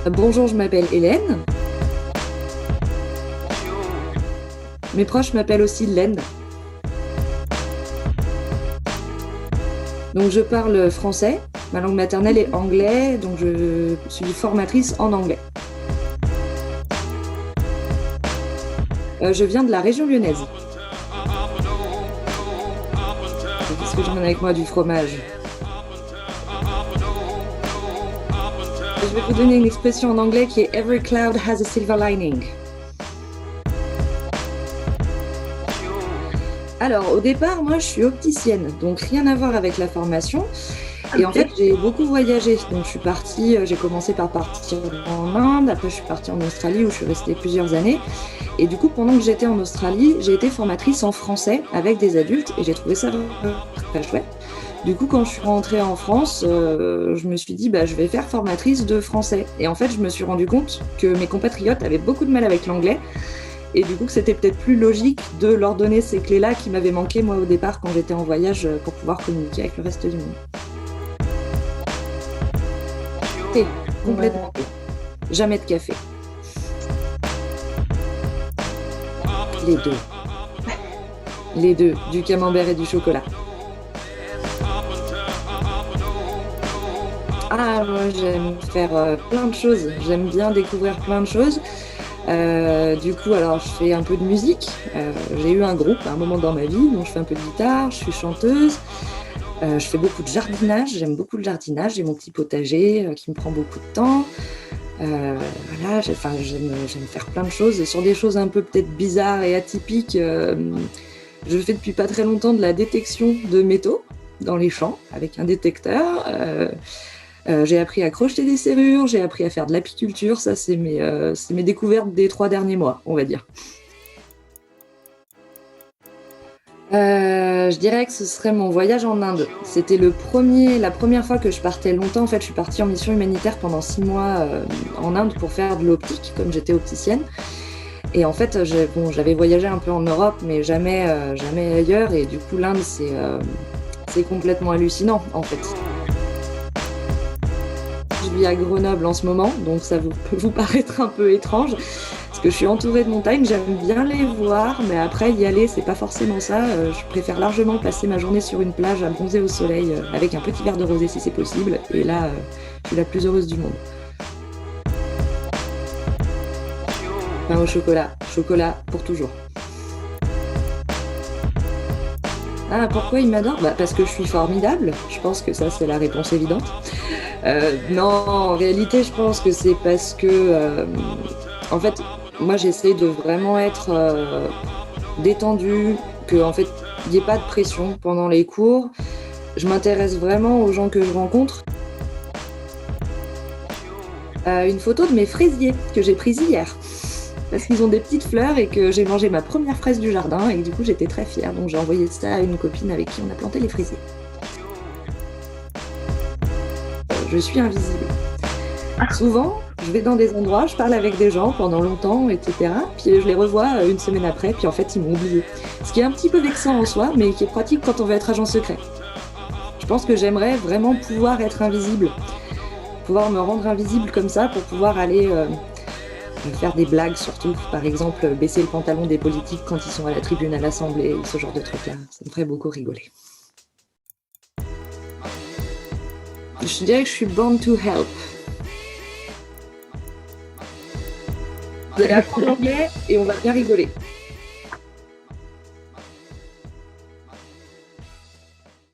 Bonjour, je m'appelle Hélène. Mes proches m'appellent aussi Len. Donc je parle français, ma langue maternelle est anglais, donc je suis formatrice en anglais. Je viens de la région lyonnaise. Qu'est-ce que j'emmène avec moi? Du fromage. Je vais vous donner une expression en anglais qui est Every cloud has a silver lining. Alors, au départ, moi, je suis opticienne, donc rien à voir avec la formation. Et en fait, j'ai beaucoup voyagé. Donc, je suis partie, j'ai commencé par partir en Inde, après, je suis partie en Australie où je suis restée plusieurs années. Et du coup, pendant que j'étais en Australie, j'ai été formatrice en français avec des adultes et j'ai trouvé ça très chouette. Du coup, quand je suis rentrée en France, je me suis dit, bah, je vais faire formatrice de français. Et en fait, je me suis rendu compte que mes compatriotes avaient beaucoup de mal avec l'anglais. Et du coup, que c'était peut-être plus logique de leur donner ces clés-là qui m'avaient manqué, moi, au départ, quand j'étais en voyage, pour pouvoir communiquer avec le reste du monde. Thé, complètement. Jamais de café. Les deux. Les deux, du camembert et du chocolat. Ah, moi j'aime faire plein de choses. J'aime bien découvrir plein de choses. Du coup, alors je fais un peu de musique. J'ai eu un groupe à un moment dans ma vie, donc je fais un peu de guitare, je suis chanteuse. Je fais beaucoup de jardinage, j'aime beaucoup le jardinage. J'ai mon petit potager qui me prend beaucoup de temps. Voilà, j'aime faire plein de choses. Et sur des choses un peu peut-être bizarres et atypiques, je fais depuis pas très longtemps de la détection de métaux dans les champs avec un détecteur. J'ai appris à crocheter des serrures, j'ai appris à faire de l'apiculture. Ça, c'est mes découvertes des 3 derniers mois, on va dire. Je dirais que ce serait mon voyage en Inde. C'était la première fois que je partais longtemps. En fait, je suis partie en mission humanitaire pendant 6 mois en Inde pour faire de l'optique, comme j'étais opticienne. Et en fait, j'avais voyagé un peu en Europe, mais jamais ailleurs. Et du coup, l'Inde, c'est complètement hallucinant, en fait. Je vis à Grenoble en ce moment, donc ça peut vous paraître un peu étrange, parce que je suis entourée de montagnes, j'aime bien les voir, mais après y aller, c'est pas forcément ça. Je préfère largement passer ma journée sur une plage à bronzer au soleil, avec un petit verre de rosé si c'est possible, et là, je suis la plus heureuse du monde. Pain au chocolat, chocolat pour toujours. Ah, pourquoi il m'adore? Bah, parce que je suis formidable, je pense que ça c'est la réponse évidente. Non, en réalité, je pense que c'est parce que, en fait, moi, j'essaie de vraiment être détendue, que en fait, il n'y ait pas de pression pendant les cours. Je m'intéresse vraiment aux gens que je rencontre. Une photo de mes fraisiers que j'ai prise hier, parce qu'ils ont des petites fleurs et que j'ai mangé ma première fraise du jardin et que du coup, j'étais très fière. Donc, j'ai envoyé ça à une copine avec qui on a planté les fraisiers. Je suis invisible. Souvent, je vais dans des endroits, je parle avec des gens pendant longtemps, etc. Puis je les revois une semaine après, puis en fait, ils m'ont oublié. Ce qui est un petit peu vexant en soi, mais qui est pratique quand on veut être agent secret. Je pense que j'aimerais vraiment pouvoir être invisible, pouvoir me rendre invisible comme ça pour pouvoir aller faire des blagues surtout. Par exemple, baisser le pantalon des politiques quand ils sont à la tribune à l'Assemblée, ce genre de trucs-là. Ça me ferait beaucoup rigoler. Je dirais que je suis born to help. Vous allez apprendre l'anglais et on va bien rigoler.